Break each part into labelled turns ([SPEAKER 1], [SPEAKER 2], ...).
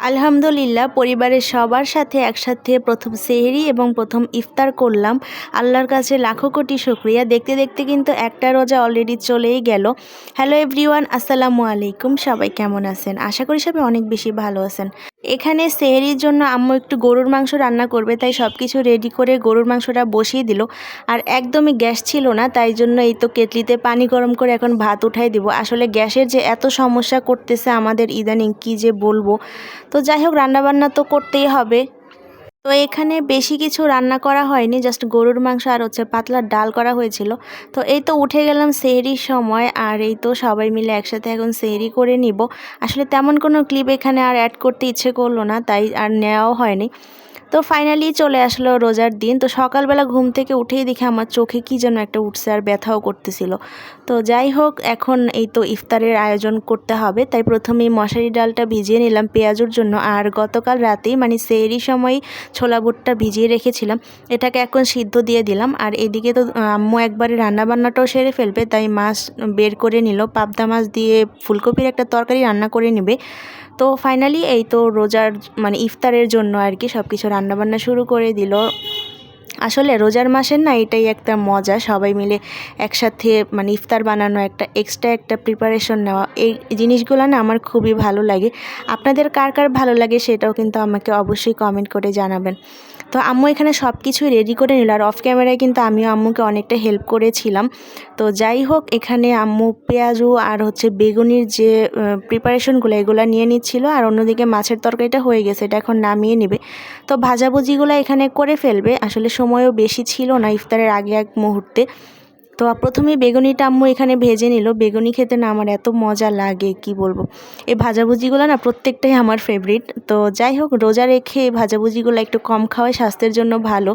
[SPEAKER 1] আলহামদুলিল্লাহ পরিবারের সবার সাথে একসাথে প্রথম সেহরি এবং প্রথম ইফতার করলাম। আল্লাহর কাছে লাখো কোটি শুকরিয়া। দেখতে দেখতে কিন্তু একটা রোজা অলরেডি চলেই গেল। হ্যালো এভরিওয়ান, আসসালামু আলাইকুম। সবাই কেমন আছেন? আশা করি সবাই অনেক বেশি ভালো আছেন। এখানে সেহরির জন্য আম্মু একটু গরুর মাংস রান্না করবে, তাই সব কিছু রেডি করে গরুর মাংসটা বসিয়ে দিল। আর একদমই গ্যাস ছিল না, তাই জন্য এই তো কেটলিতে পানি গরম করে এখন ভাত উঠাই দিব। আসলে গ্যাসের যে এত সমস্যা করতেছে আমাদের ইদানিং, কি যে বলবো। তো যাই হোক, রান্নাবান্না তো করতেই হবে। তো এখানে বেশি কিছু রান্না করা হয়নি, জাস্ট গরুর মাংস আর পাতলা ডাল করা হয়েছিল। তো এই তো উঠে গেলাম সেহরির সময়, আর এই তো সবাই মিলে একসাথে এখন সেহরি করে নিব। আসলে তেমন কোনো ক্লিপ এখানে আর অ্যাড করতে ইচ্ছে করলো না, তাই আর নেওয়াও হয়নি। তো ফাইনালি চলে আসলো রোজার দিন। তো সকালবেলা ঘুম থেকে উঠেই দেখে আমার চোখে কি যেন একটা উঠছে আর ব্যথাও করতেছিল। তো যাই হোক, এখন এই তো ইফতারের আয়োজন করতে হবে, তাই প্রথমেই মশারি ডালটা ভিজিয়ে নিলাম পেঁয়াজুর জন্য। আর গতকাল রাতেই মানে সেহরির সময় ছোলা বুটটা ভিজিয়ে রেখেছিলাম, এটাকে এখন সিদ্ধ দিয়ে দিলাম। আর এদিকে তো আম্মু একবারে রান্নাবান্নাটাও সেরে ফেলবে, তাই মাছ বের করে নিল। পাবদা মাছ দিয়ে ফুলকপির একটা তরকারি রান্না করে নেবে। তো ফাইনালি এই তো রোজার মানে ইফতারের জন্য আর কি সব কিছু রান্নাবান্না শুরু করে দিল। আসলে রোজার মাসের না এটাই একটা মজা, সবাই মিলে একসাথে মানে ইফতার বানানো, একটা এক্সট্রা একটা প্রিপারেশন নেওয়া, এই জিনিসগুলো না আমার খুবই ভালো লাগে। আপনাদের কার কার ভালো লাগে সেটাও কিন্তু আমাকে অবশ্যই কমেন্ট করে জানাবেন। তো আম্মু এখানে সব কিছুই রেডি করে নিল, আর অফ ক্যামেরায় কিন্তু আমিও আম্মুকে অনেকটা হেল্প করেছিলাম। তো যাই হোক, এখানে আম্মু পেঁয়াজু আর বেগুনির যে প্রিপারেশনগুলো এগুলো নিয়ে নিচ্ছিল, আর অন্যদিকে মাছের তরকারিটা হয়ে গেছে, এটা এখন নামিয়ে নেবে। তো ভাজাভুজিগুলো এখানে করে ফেলবে, আসলে সময়ও বেশি ছিল না ইফতারের আগে এক মুহূর্তে। তো প্রথমেই বেগুনিটা আম্মু এখানে ভেজে নিল। বেগুনি খেতে না আমার এত মজা লাগে কি বলবো। এই ভাজাভুজিগুলো না প্রত্যেকটাই আমার ফেভারিট। তো যাই হোক, রোজা রেখে এই ভাজাভুজিগুলো একটু কম খাওয়াই স্বাস্থ্যের জন্য ভালো।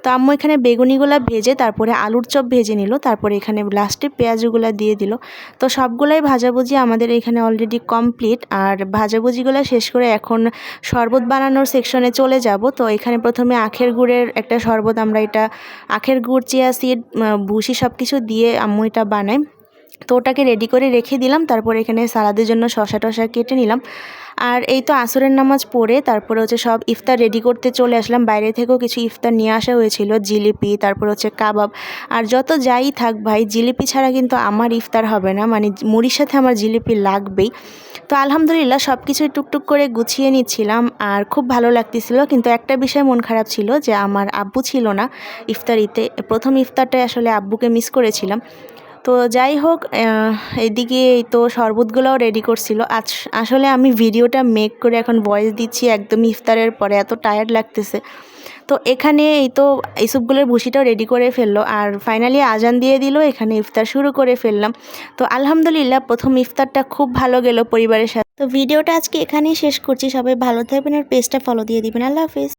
[SPEAKER 1] তো আম্মু এখানে বেগুনিগুলো ভেজে তারপরে আলুর চপ ভেজে নিল, তারপরে এখানে লাস্টে পেঁয়াজগুলো দিয়ে দিল। তো সবগুলাই ভাজাভুজি আমাদের এখানে অলরেডি কমপ্লিট। আর ভাজাভুজিগুলো শেষ করে এখন শরবত বানানোর সেকশনে চলে যাব। তো এখানে প্রথমে আখের গুড়ের একটা শরবত, আমরা এটা আখের গুড়, চিয়া সিড, ভুসি সব কিছু দিয়ে আম্মু এটা বানায়। তো ওটাকে রেডি করে রেখে দিলাম। তারপর এখানে সালাদের জন্য শসা টসা কেটে নিলাম। আর এই তো আসরের নামাজ পড়ে তারপরে সব ইফতার রেডি করতে চলে আসলাম। বাইরে থেকেও কিছু ইফতার নিয়ে আসা হয়েছিল, জিলিপি, তারপর কাবাব। আর যত যাই থাক ভাই, জিলিপি ছাড়া কিন্তু আমার ইফতার হবে না, মানে মুড়ির সাথে আমার জিলিপি লাগবেই। তো আলহামদুলিল্লাহ সব কিছুই টুকটুক করে গুছিয়ে নিচ্ছিলাম, আর খুব ভালো লাগতেছিল। কিন্তু একটা বিষয় মন খারাপ ছিল, যে আমার আব্বু ছিল না ইফতারিতে। প্রথম ইফতারটায় আসলে আব্বুকে মিস করেছিলাম। তো যাই হোক, এদিকে এই তো শরবতগুলোও রেডি করছিল। আসলে আমি ভিডিওটা মেক করে এখন ভয়েস দিচ্ছি একদম ইফতারের পরে, এত টায়ার্ড লাগতেছে। তো এখানে এই তো এইসবগুলোর ভুসিটাও রেডি করে ফেললো, আর ফাইনালি আজান দিয়ে দিল, এখানে ইফতার শুরু করে ফেললাম। তো আলহামদুলিল্লাহ প্রথম ইফতারটা খুব ভালো গেল পরিবারের সাথে। তো ভিডিওটা আজকে এখানেই শেষ করছি। সবাই ভালো থাকবেন আর পেজটা ফলো দিয়ে দিবেন। আল্লাহ হাফিজ।